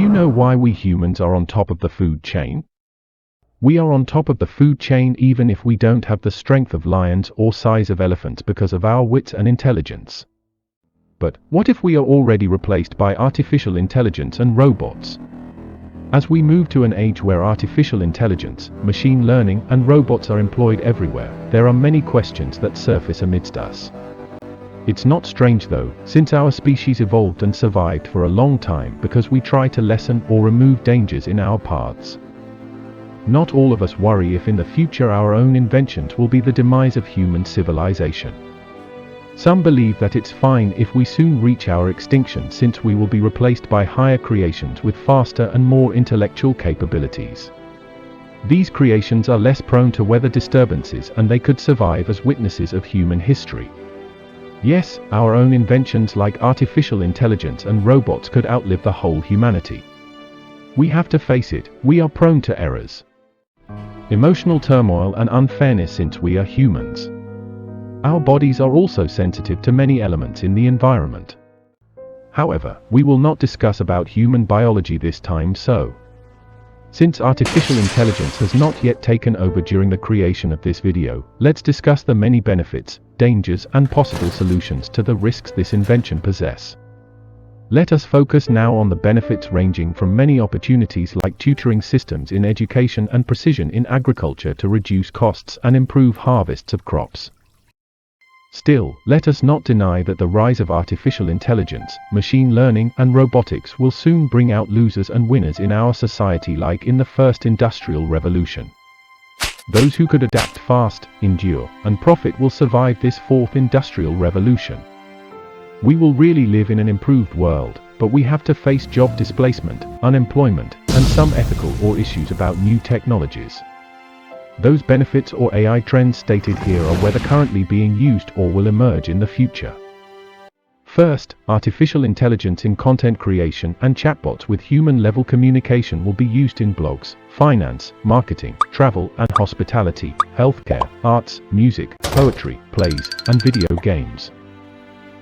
you know why we humans are on top of the food chain? We are on top of the food chain even if we don't have the strength of lions or size of elephants because of our wits and intelligence. But what if we are already replaced by artificial intelligence and robots? As we move to an age where artificial intelligence, machine learning, and robots are employed everywhere, there are many questions that surface amidst us. It's not strange though, since our species evolved and survived for a long time because we try to lessen or remove dangers in our paths. Not all of us worry if in the future our own inventions will be the demise of human civilization. Some believe that it's fine if we soon reach our extinction since we will be replaced by higher creations with faster and more intellectual capabilities. These creations are less prone to weather disturbances and they could survive as witnesses of human history. Yes, our own inventions like artificial intelligence and robots could outlive the whole humanity. We have to face it, we are prone to errors, emotional turmoil and unfairness since we are humans. Our bodies are also sensitive to many elements in the environment. However, we will not discuss about human biology this time since artificial intelligence has not yet taken over during the creation of this video, let's discuss the many benefits, dangers and possible solutions to the risks this invention possess. Let us focus now on the benefits ranging from many opportunities like tutoring systems in education and precision in agriculture to reduce costs and improve harvests of crops. Still, let us not deny that the rise of artificial intelligence, machine learning and robotics will soon bring out losers and winners in our society like in the first industrial revolution. Those who could adapt fast, endure, and profit will survive this fourth industrial revolution. We will really live in an improved world, but we have to face job displacement, unemployment, and some ethical or issues about new technologies. Those benefits or AI trends stated here are whether currently being used or will emerge in the future. First, artificial intelligence in content creation and chatbots with human-level communication will be used in blogs, finance, marketing, travel and hospitality, healthcare, arts, music, poetry, plays, and video games.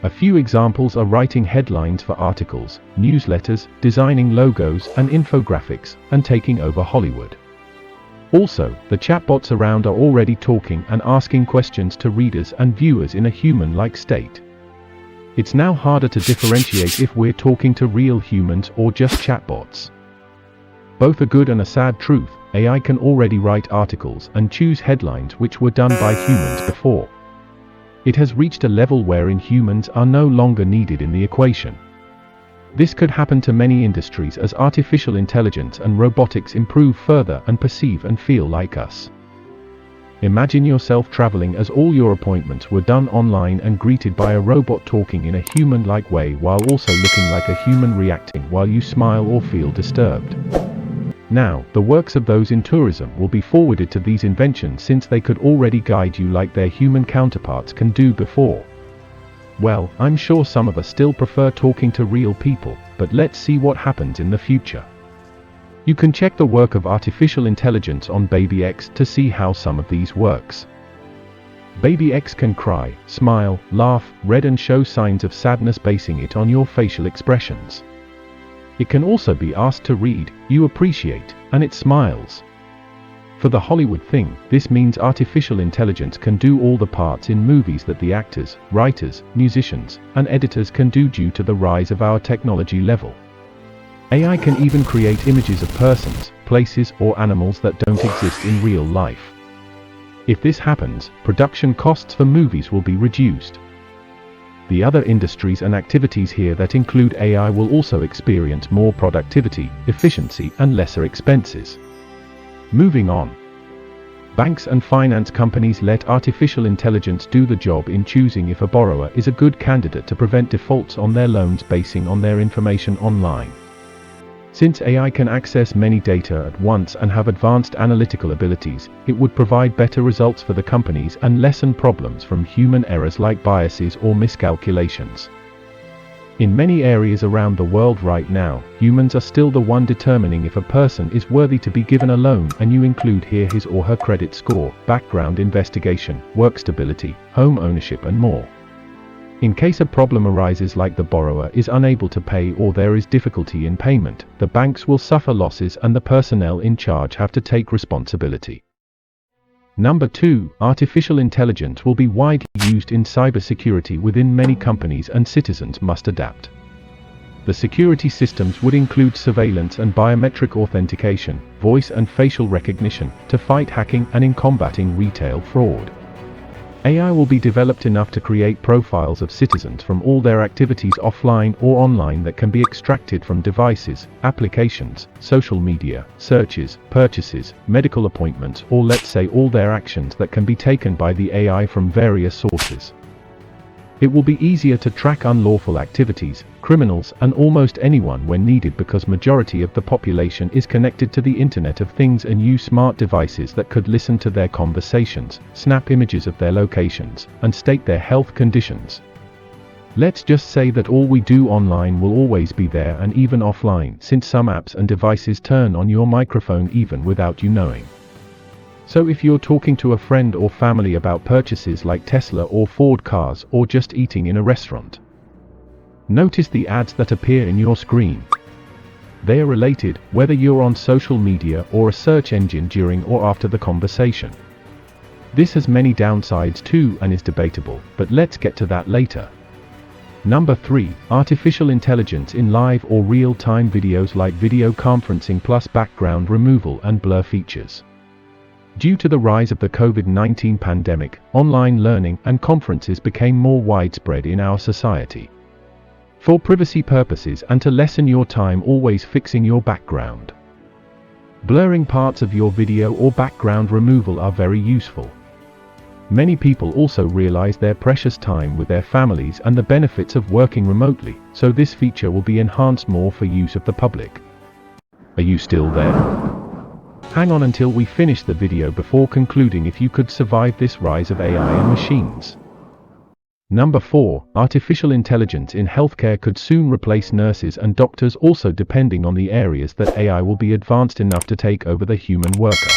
A few examples are writing headlines for articles, newsletters, designing logos and infographics, and taking over Hollywood. Also, the chatbots around are already talking and asking questions to readers and viewers in a human-like state. It's now harder to differentiate if we're talking to real humans or just chatbots. Both a good and a sad truth, AI can already write articles and choose headlines which were done by humans before. It has reached a level wherein humans are no longer needed in the equation. This could happen to many industries as artificial intelligence and robotics improve further and perceive and feel like us. Imagine yourself traveling as all your appointments were done online and greeted by a robot talking in a human-like way while also looking like a human reacting while you smile or feel disturbed. Now, the works of those in tourism will be forwarded to these inventions since they could already guide you like their human counterparts can do before. Well, I'm sure some of us still prefer talking to real people, but let's see what happens in the future. You can check the work of artificial intelligence on Baby X to see how some of these works. Baby X can cry, smile, laugh, read and show signs of sadness basing it on your facial expressions. It can also be asked to read, you appreciate, and it smiles. For the Hollywood thing, this means artificial intelligence can do all the parts in movies that the actors, writers, musicians, and editors can do due to the rise of our technology level. AI can even create images of persons, places, or animals that don't exist in real life. If this happens, production costs for movies will be reduced. The other industries and activities here that include AI will also experience more productivity, efficiency, and lesser expenses. Moving on. Banks and finance companies let artificial intelligence do the job in choosing if a borrower is a good candidate to prevent defaults on their loans basing on their information online. Since AI can access many data at once and have advanced analytical abilities, it would provide better results for the companies and lessen problems from human errors like biases or miscalculations. In many areas around the world right now, humans are still the one determining if a person is worthy to be given a loan, and you include here his or her credit score, background investigation, work stability, home ownership and more. In case a problem arises, like the borrower is unable to pay or there is difficulty in payment, the banks will suffer losses and the personnel in charge have to take responsibility. Number 2, artificial intelligence will be widely used in cybersecurity within many companies and citizens must adapt. The security systems would include surveillance and biometric authentication, voice and facial recognition, to fight hacking and in combating retail fraud. AI will be developed enough to create profiles of citizens from all their activities offline or online that can be extracted from devices, applications, social media, searches, purchases, medical appointments, or let's say all their actions that can be taken by the AI from various sources. It will be easier to track unlawful activities, criminals, and almost anyone when needed because majority of the population is connected to the Internet of Things and use smart devices that could listen to their conversations, snap images of their locations, and state their health conditions. Let's just say that all we do online will always be there and even offline, since some apps and devices turn on your microphone even without you knowing. So if you're talking to a friend or family about purchases like Tesla or Ford cars or just eating in a restaurant, notice the ads that appear in your screen. They are related, whether you're on social media or a search engine during or after the conversation. This has many downsides too and is debatable, but let's get to that later. Number 3, artificial intelligence in live or real-time videos like video conferencing plus background removal and blur features. Due to the rise of the COVID-19 pandemic, online learning and conferences became more widespread in our society. For privacy purposes and to lessen your time always fixing your background, blurring parts of your video or background removal are very useful. Many people also realize their precious time with their families and the benefits of working remotely, so this feature will be enhanced more for use of the public. Are you still there? Hang on until we finish the video before concluding if you could survive this rise of AI and machines. Number 4, artificial intelligence in healthcare could soon replace nurses and doctors, also depending on the areas that AI will be advanced enough to take over the human worker.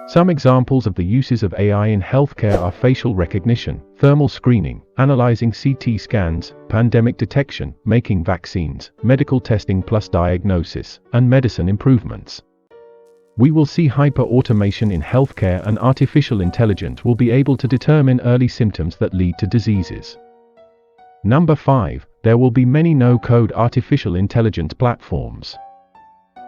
Some examples of the uses of AI in healthcare are facial recognition, thermal screening, analyzing CT scans, pandemic detection, making vaccines, medical testing plus diagnosis, and medicine improvements. We will see hyper-automation in healthcare and artificial intelligence will be able to determine early symptoms that lead to diseases. Number 5, there will be many no-code artificial intelligence platforms.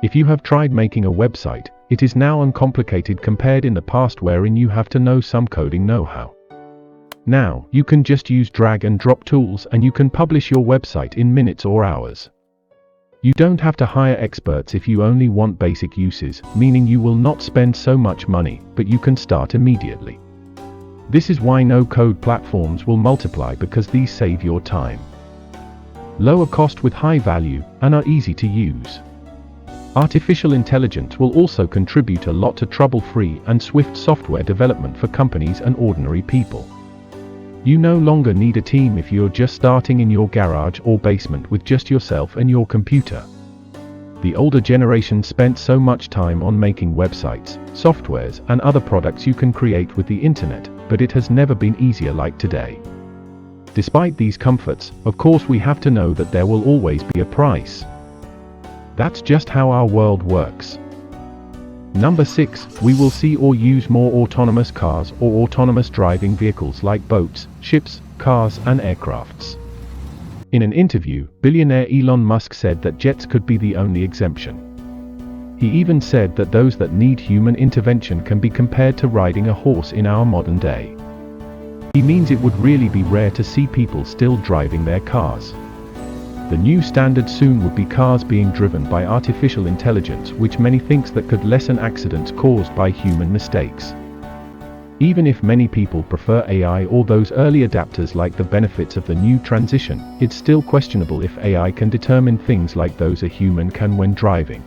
If you have tried making a website, it is now uncomplicated compared in the past wherein you have to know some coding know-how. Now, you can just use drag and drop tools and you can publish your website in minutes or hours. You don't have to hire experts if you only want basic uses, meaning you will not spend so much money, but you can start immediately. This is why no-code platforms will multiply, because these save your time, lower cost with high value, and are easy to use. Artificial intelligence will also contribute a lot to trouble-free and swift software development for companies and ordinary people. You no longer need a team if you're just starting in your garage or basement with just yourself and your computer. The older generation spent so much time on making websites, softwares, and other products you can create with the internet, but it has never been easier like today. Despite these comforts, of course we have to know that there will always be a price. That's just how our world works. Number 6, we will see or use more autonomous cars or autonomous driving vehicles like boats, ships, cars, and aircrafts. In an interview, billionaire Elon Musk said that jets could be the only exemption. He even said that those that need human intervention can be compared to riding a horse in our modern day. He means it would really be rare to see people still driving their cars. The new standard soon would be cars being driven by artificial intelligence, which many thinks that could lessen accidents caused by human mistakes. Even if many people prefer AI or those early adapters like the benefits of the new transition, it's still questionable if AI can determine things like those a human can when driving.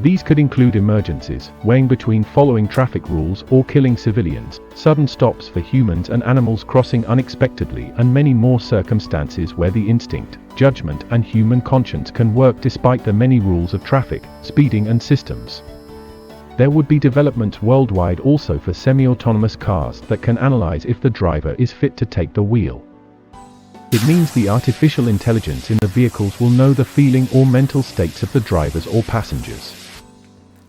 These could include emergencies, weighing between following traffic rules or killing civilians, sudden stops for humans and animals crossing unexpectedly, and many more circumstances where the instinct, judgment, and human conscience can work despite the many rules of traffic, speeding, and systems. There would be developments worldwide also for semi-autonomous cars that can analyze if the driver is fit to take the wheel. It means the artificial intelligence in the vehicles will know the feeling or mental states of the drivers or passengers.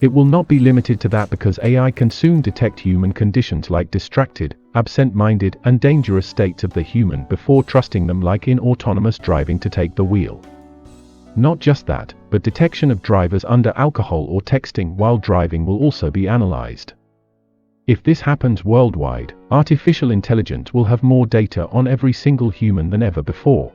It will not be limited to that because AI can soon detect human conditions like distracted, absent-minded, and dangerous states of the human before trusting them like in autonomous driving to take the wheel. Not just that, but detection of drivers under alcohol or texting while driving will also be analyzed. If this happens worldwide, artificial intelligence will have more data on every single human than ever before.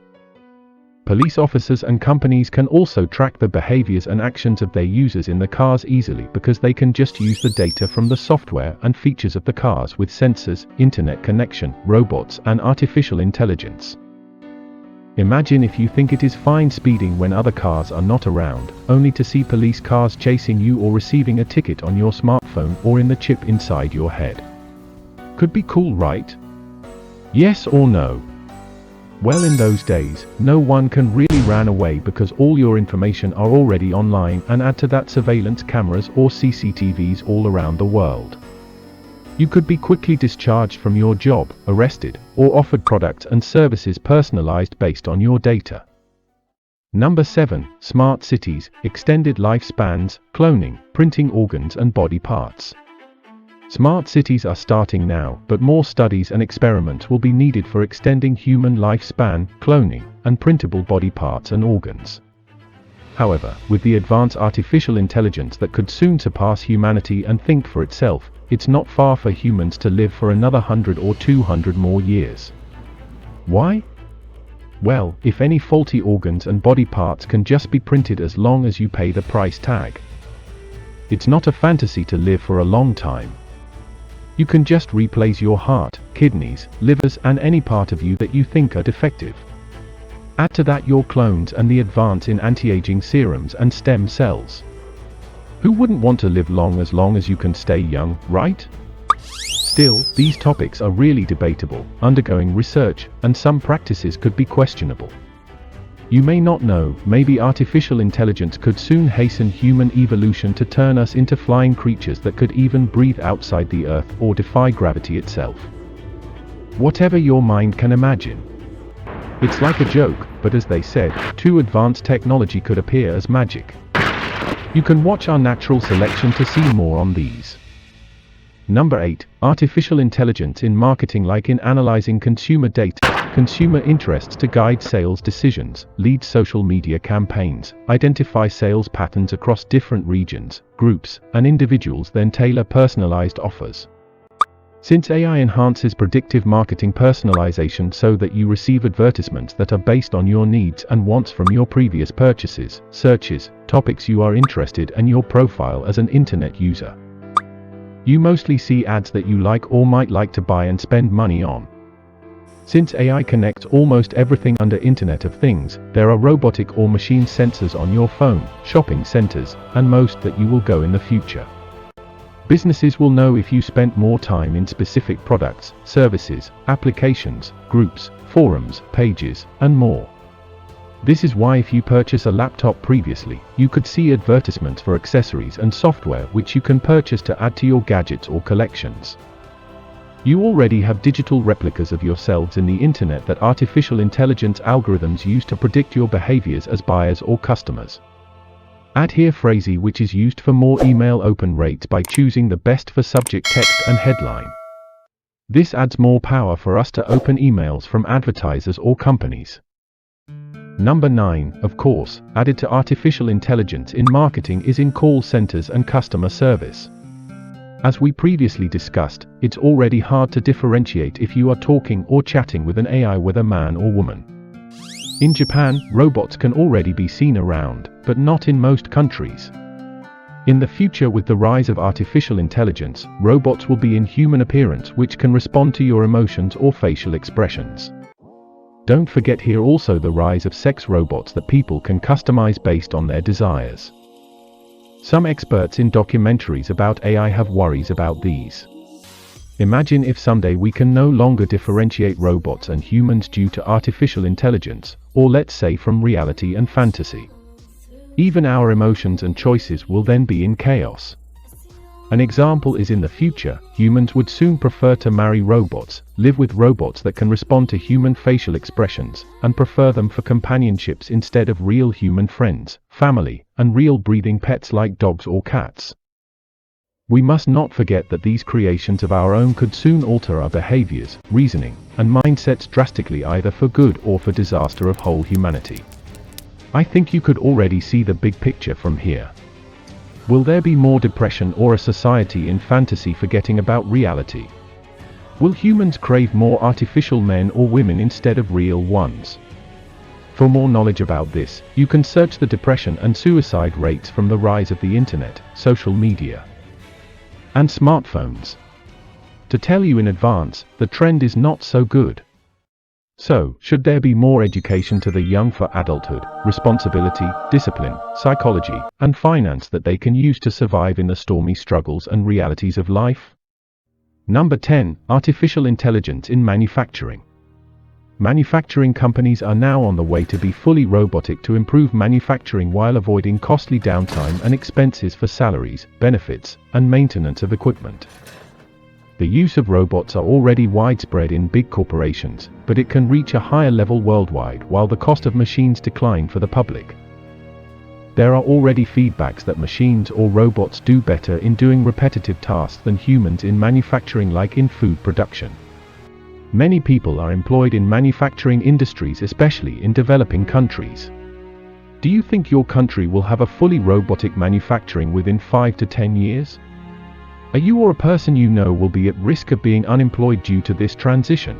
Police officers and companies can also track the behaviors and actions of their users in the cars easily because they can just use the data from the software and features of the cars with sensors, internet connection, robots, and artificial intelligence. Imagine if you think it is fine speeding when other cars are not around, only to see police cars chasing you or receiving a ticket on your smartphone or in the chip inside your head. Could be cool, right? Yes or no? Well, in those days, no one can really run away because all your information are already online, and add to that surveillance cameras or CCTVs all around the world. You could be quickly discharged from your job, arrested, or offered products and services personalized based on your data. Number 7. Smart cities, extended lifespans, cloning, printing organs and body parts. Smart cities are starting now, but more studies and experiments will be needed for extending human lifespan, cloning, and printable body parts and organs. However, with the advanced artificial intelligence that could soon surpass humanity and think for itself, it's not far for humans to live for another 100 or 200 more years. Why? Well, if any faulty organs and body parts can just be printed as long as you pay the price tag. It's not a fantasy to live for a long time. You can just replace your heart, kidneys, livers, and any part of you that you think are defective. Add to that your clones and the advance in anti-aging serums and stem cells. Who wouldn't want to live long as you can stay young, right? Still, these topics are really debatable, undergoing research, and some practices could be questionable. You may not know, maybe artificial intelligence could soon hasten human evolution to turn us into flying creatures that could even breathe outside the Earth or defy gravity itself. Whatever your mind can imagine. It's like a joke, but as they said, too advanced technology could appear as magic. You can watch our natural selection to see more on these. Number 8. Artificial intelligence in marketing, like in analyzing consumer data, consumer interests to guide sales decisions, lead social media campaigns, identify sales patterns across different regions, groups, and individuals, then tailor personalized offers. Since AI enhances predictive marketing personalization so that you receive advertisements that are based on your needs and wants from your previous purchases, searches, topics you are interested in, and your profile as an internet user. You mostly see ads that you like or might like to buy and spend money on. Since AI connects almost everything under Internet of Things, there are robotic or machine sensors on your phone, shopping centers, and most that you will go in the future. Businesses will know if you spent more time in specific products, services, applications, groups, forums, pages, and more. This is why if you purchase a laptop previously, you could see advertisements for accessories and software which you can purchase to add to your gadgets or collections. You already have digital replicas of yourselves in the internet that artificial intelligence algorithms use to predict your behaviors as buyers or customers. Add here phrasing, which is used for more email open rates by choosing the best for subject, text, and headline. This adds more power for us to open emails from advertisers or companies. Number 9, of course, added to artificial intelligence in marketing is in call centers and customer service. As we previously discussed, it's already hard to differentiate if you are talking or chatting with an AI, whether man or woman. In Japan, robots can already be seen around, but not in most countries. In the future, with the rise of artificial intelligence, robots will be in human appearance which can respond to your emotions or facial expressions. Don't forget here also the rise of sex robots that people can customize based on their desires. Some experts in documentaries about AI have worries about these. Imagine if someday we can no longer differentiate robots and humans due to artificial intelligence, or let's say from reality and fantasy. Even our emotions and choices will then be in chaos. An example is in the future, humans would soon prefer to marry robots, live with robots that can respond to human facial expressions, and prefer them for companionships instead of real human friends, family, and real breathing pets like dogs or cats. We must not forget that these creations of our own could soon alter our behaviors, reasoning, and mindsets drastically, either for good or for disaster of whole humanity. I think you could already see the big picture from here. Will there be more depression or a society in fantasy forgetting about reality? Will humans crave more artificial men or women instead of real ones? For more knowledge about this, you can search the depression and suicide rates from the rise of the internet, social media, and smartphones. To tell you in advance, the trend is not so good. So, should there be more education to the young for adulthood, responsibility, discipline, psychology, and finance that they can use to survive in the stormy struggles and realities of life? Number 10. Artificial intelligence in manufacturing. Manufacturing companies are now on the way to be fully robotic to improve manufacturing while avoiding costly downtime and expenses for salaries, benefits, and maintenance of equipment. The use of robots are already widespread in big corporations, but it can reach a higher level worldwide while the cost of machines decline for the public. There are already feedbacks that machines or robots do better in doing repetitive tasks than humans in manufacturing, like in food production. Many people are employed in manufacturing industries, especially in developing countries. Do you think your country will have a fully robotic manufacturing within 5 to 10 years? Are you or a person you know will be at risk of being unemployed due to this transition?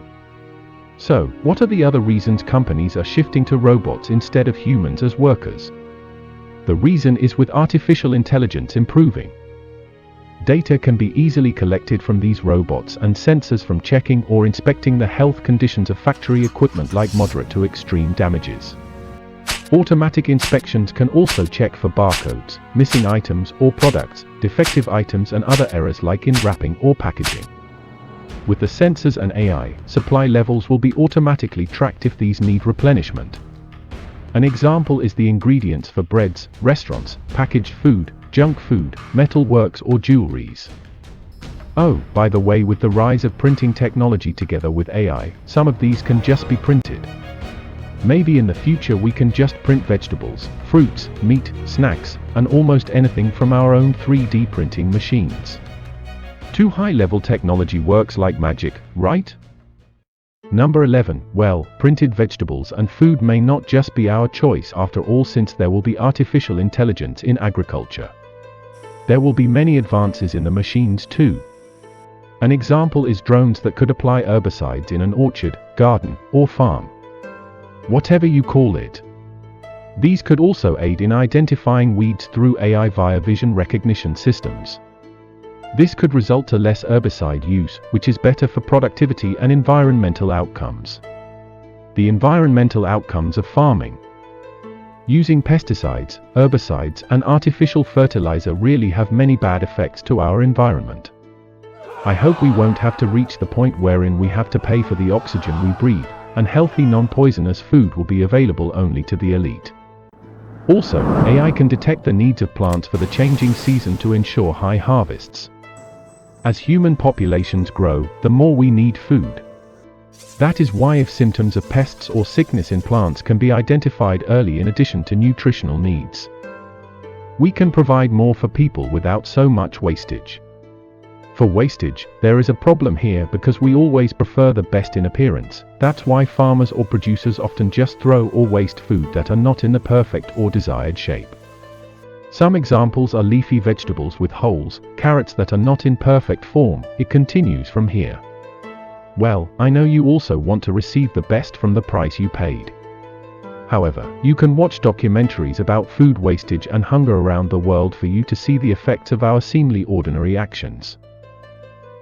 So, what are the other reasons companies are shifting to robots instead of humans as workers? The reason is with artificial intelligence improving. Data can be easily collected from these robots and sensors from checking or inspecting the health conditions of factory equipment, like moderate to extreme damages. Automatic inspections can also check for barcodes, missing items or products, defective items, and other errors like in wrapping or packaging. With the sensors and AI, supply levels will be automatically tracked if these need replenishment. An example is the ingredients for breads, restaurants, packaged food, junk food, metal works, or jewelries. Oh, by the way, with the rise of printing technology together with AI, some of these can just be printed. Maybe in the future we can just print vegetables, fruits, meat, snacks, and almost anything from our own 3D printing machines. Too high-level technology works like magic, right? Number 11. Well, printed vegetables and food may not just be our choice after all, since there will be artificial intelligence in agriculture. There will be many advances in the machines too. An example is drones that could apply herbicides in an orchard, garden, or farm. Whatever you call it. These could also aid in identifying weeds through AI via vision recognition systems. This could result to less herbicide use, which is better for productivity and environmental outcomes. The environmental outcomes of farming. Using pesticides, herbicides, and artificial fertilizer really have many bad effects to our environment. I hope we won't have to reach the point wherein we have to pay for the oxygen we breathe, and healthy non-poisonous food will be available only to the elite. Also, AI can detect the needs of plants for the changing season to ensure high harvests. As human populations grow, the more we need food. That is why if symptoms of pests or sickness in plants can be identified early in addition to nutritional needs, we can provide more for people without so much wastage. For wastage, there is a problem here because we always prefer the best in appearance. That's why farmers or producers often just throw or waste food that are not in the perfect or desired shape. Some examples are leafy vegetables with holes, carrots that are not in perfect form. It continues from here. Well, I know you also want to receive the best from the price you paid. However, you can watch documentaries about food wastage and hunger around the world for you to see the effects of our seemingly ordinary actions.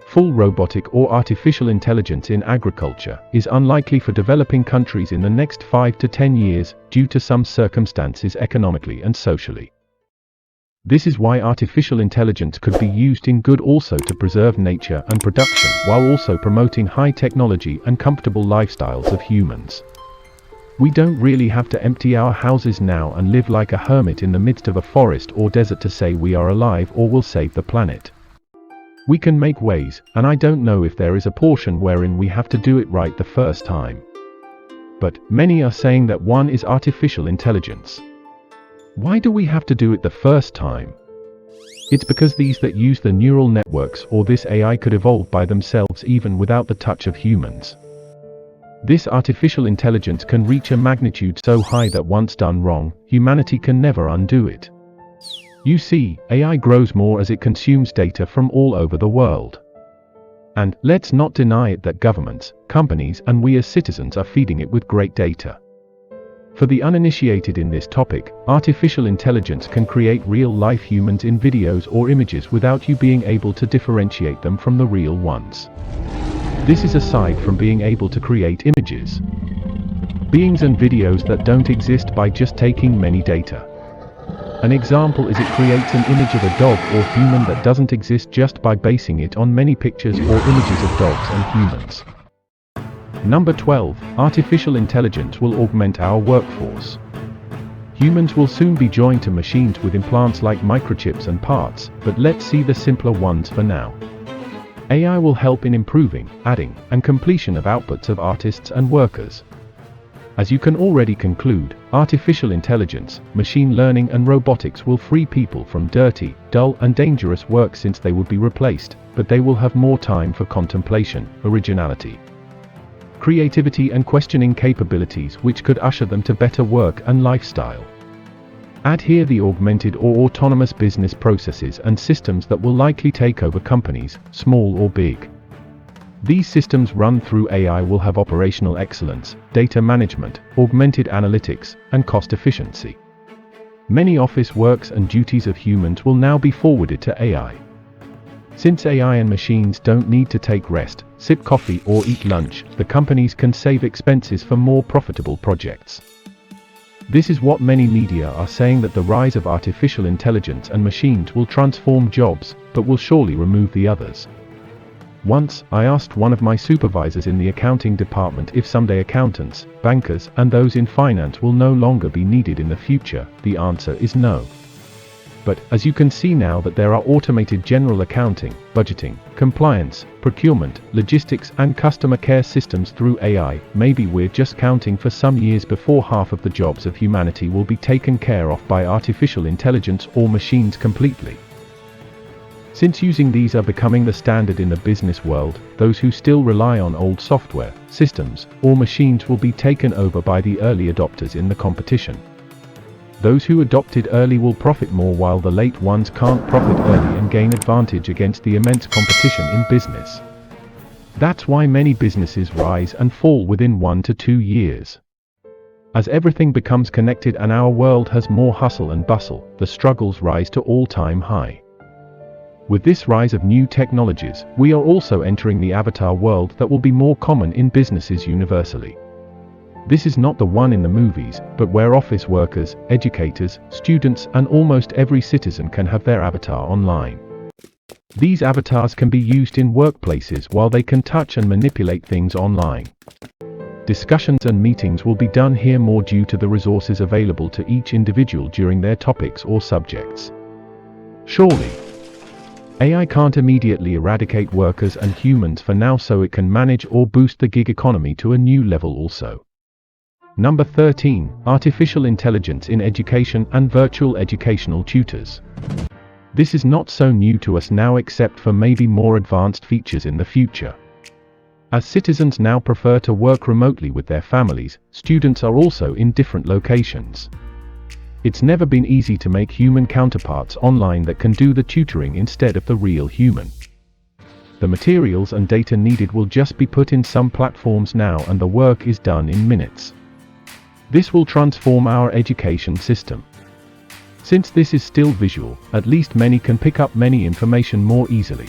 Full robotic or artificial intelligence in agriculture is unlikely for developing countries in the next 5 to 10 years due to some circumstances economically and socially. This is why artificial intelligence could be used in good also to preserve nature and production while also promoting high technology and comfortable lifestyles of humans. We don't really have to empty our houses now and live like a hermit in the midst of a forest or desert to say we are alive or will save the planet. We can make ways, and I don't know if there is a portion wherein we have to do it right the first time. But many are saying that one is artificial intelligence. Why do we have to do it the first time? It's because these that use the neural networks or this AI could evolve by themselves even without the touch of humans. This artificial intelligence can reach a magnitude so high that once done wrong, humanity can never undo it. You see, AI grows more as it consumes data from all over the world. And let's not deny it that governments, companies, and we as citizens are feeding it with great data. For the uninitiated in this topic, artificial intelligence can create real-life humans in videos or images without you being able to differentiate them from the real ones. This is aside from being able to create images, beings and videos that don't exist by just taking many data. An example is it creates an image of a dog or human that doesn't exist just by basing it on many pictures or images of dogs and humans. Number 12. Artificial intelligence will augment our workforce. Humans will soon be joined to machines with implants like microchips and parts, but let's see the simpler ones for now. AI will help in improving, adding, and completion of outputs of artists and workers. As you can already conclude, artificial intelligence, machine learning and robotics will free people from dirty, dull and dangerous work since they would be replaced, but they will have more time for contemplation, originality, creativity and questioning capabilities which could usher them to better work and lifestyle. Add here the augmented or autonomous business processes and systems that will likely take over companies, small or big. These systems run through AI will have operational excellence, data management, augmented analytics, and cost efficiency. Many office works and duties of humans will now be forwarded to AI. Since AI and machines don't need to take rest, sip coffee or eat lunch, the companies can save expenses for more profitable projects. This is what many media are saying, that the rise of artificial intelligence and machines will transform jobs, but will surely remove the others. Once, I asked one of my supervisors in the accounting department if someday accountants, bankers, and those in finance will no longer be needed in the future. The answer is no. But, as you can see now that there are automated general accounting, budgeting, compliance, procurement, logistics and customer care systems through AI, maybe we're just counting for some years before half of the jobs of humanity will be taken care of by artificial intelligence or machines completely. Since using these are becoming the standard in the business world, those who still rely on old software, systems, or machines will be taken over by the early adopters in the competition. Those who adopted early will profit more while the late ones can't profit early and gain advantage against the immense competition in business. That's why many businesses rise and fall within 1 to 2 years. As everything becomes connected and our world has more hustle and bustle, the struggles rise to all-time high. With this rise of new technologies, we are also entering the avatar world that will be more common in businesses universally. This is not the one in the movies, but where office workers, educators, students and almost every citizen can have their avatar online. These avatars can be used in workplaces while they can touch and manipulate things online. Discussions and meetings will be done here more due to the resources available to each individual during their topics or subjects. Surely, AI can't immediately eradicate workers and humans for now, so it can manage or boost the gig economy to a new level also. Number 13. Artificial intelligence in education and virtual educational tutors. This is not so new to us now, except for maybe more advanced features in the future. As citizens now prefer to work remotely with their families, students are also in different locations. It's never been easy to make human counterparts online that can do the tutoring instead of the real human. The materials and data needed will just be put in some platforms now and the work is done in minutes. This will transform our education system. Since this is still visual, at least many can pick up many information more easily.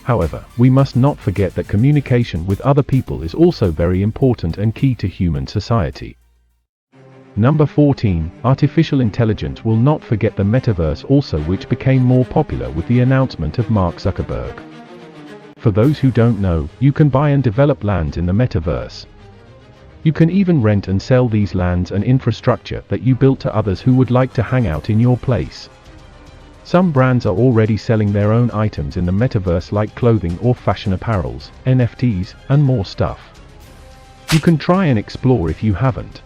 However, we must not forget that communication with other people is also very important and key to human society. Number 14. Artificial intelligence will not forget the metaverse also, which became more popular with the announcement of Mark Zuckerberg. For those who don't know, you can buy and develop lands in the metaverse. You can even rent and sell these lands and infrastructure that you built to others who would like to hang out in your place. Some brands are already selling their own items in the metaverse like clothing or fashion apparels, NFTs, and more stuff. You can try and explore if you haven't.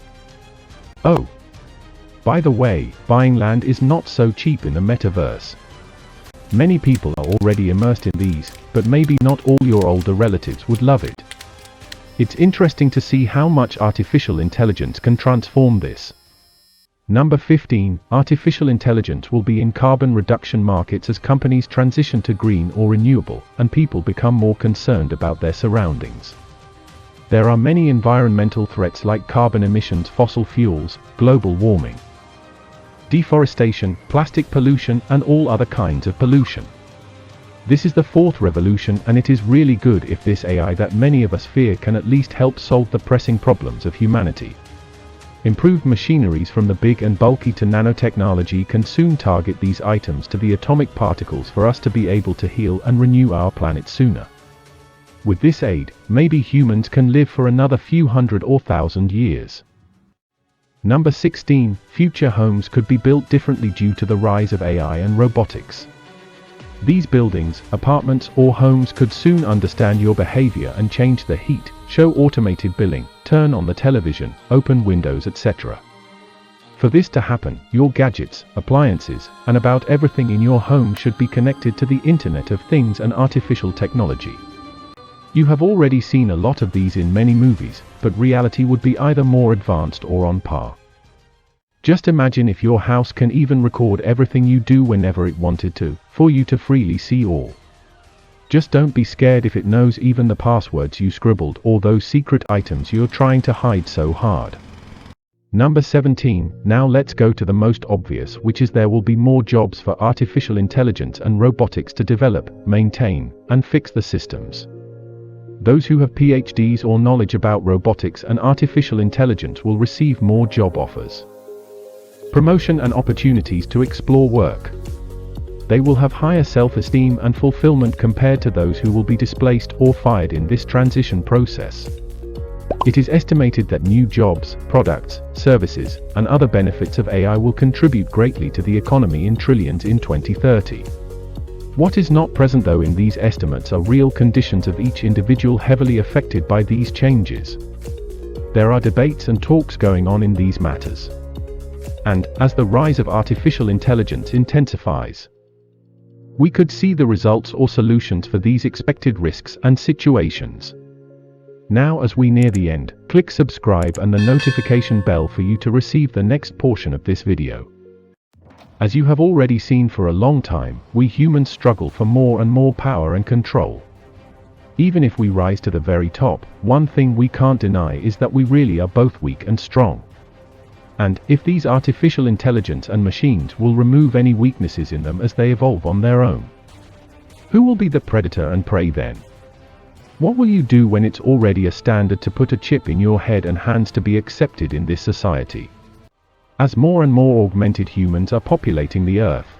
Oh, by the way, buying land is not so cheap in the metaverse. Many people are already immersed in these, but maybe not all your older relatives would love it. It's interesting to see how much artificial intelligence can transform this. Number 15, artificial intelligence will be in carbon reduction markets as companies transition to green or renewable, and people become more concerned about their surroundings. There are many environmental threats like carbon emissions, fossil fuels, global warming, deforestation, plastic pollution, and all other kinds of pollution. This is the fourth revolution, and it is really good if this AI that many of us fear can at least help solve the pressing problems of humanity. Improved machineries from the big and bulky to nanotechnology can soon target these items to the atomic particles for us to be able to heal and renew our planet sooner. With this aid, maybe humans can live for another few hundred or thousand years. Number 16, future homes could be built differently due to the rise of AI and robotics. These buildings, apartments, or homes could soon understand your behavior and change the heat, show automated billing, turn on the television, open windows, etc. For this to happen, your gadgets, appliances, and about everything in your home should be connected to the Internet of Things and artificial technology. You have already seen a lot of these in many movies, but reality would be either more advanced or on par. Just imagine if your house can even record everything you do whenever it wanted to, for you to freely see all. Just don't be scared if it knows even the passwords you scribbled or those secret items you're trying to hide so hard. Number 17, now let's go to the most obvious, which is there will be more jobs for artificial intelligence and robotics to develop, maintain, and fix the systems. Those who have PhDs or knowledge about robotics and artificial intelligence will receive more job offers, promotion, and opportunities to explore work. They will have higher self-esteem and fulfillment compared to those who will be displaced or fired in this transition process. It is estimated that new jobs, products, services, and other benefits of AI will contribute greatly to the economy in trillions in 2030. What is not present though in these estimates are real conditions of each individual heavily affected by these changes. There are debates and talks going on in these matters. And, as the rise of artificial intelligence intensifies, we could see the results or solutions for these expected risks and situations. Now as we near the end, click subscribe and the notification bell for you to receive the next portion of this video. As you have already seen, for a long time, we humans struggle for more and more power and control. Even if we rise to the very top, one thing we can't deny is that we really are both weak and strong. And, if these artificial intelligence and machines will remove any weaknesses in them as they evolve on their own, who will be the predator and prey then? What will you do when it's already a standard to put a chip in your head and hands to be accepted in this society? As more and more augmented humans are populating the earth,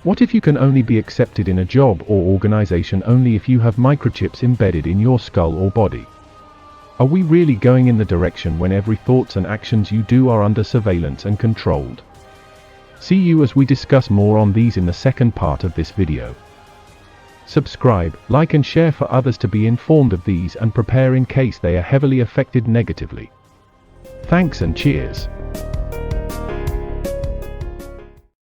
what if you can only be accepted in a job or organization only if you have microchips embedded in your skull or body? Are we really going in the direction when every thoughts and actions you do are under surveillance and controlled? See you as we discuss more on these in the second part of this video. Subscribe, like and share for others to be informed of these and prepare in case they are heavily affected negatively. Thanks and cheers.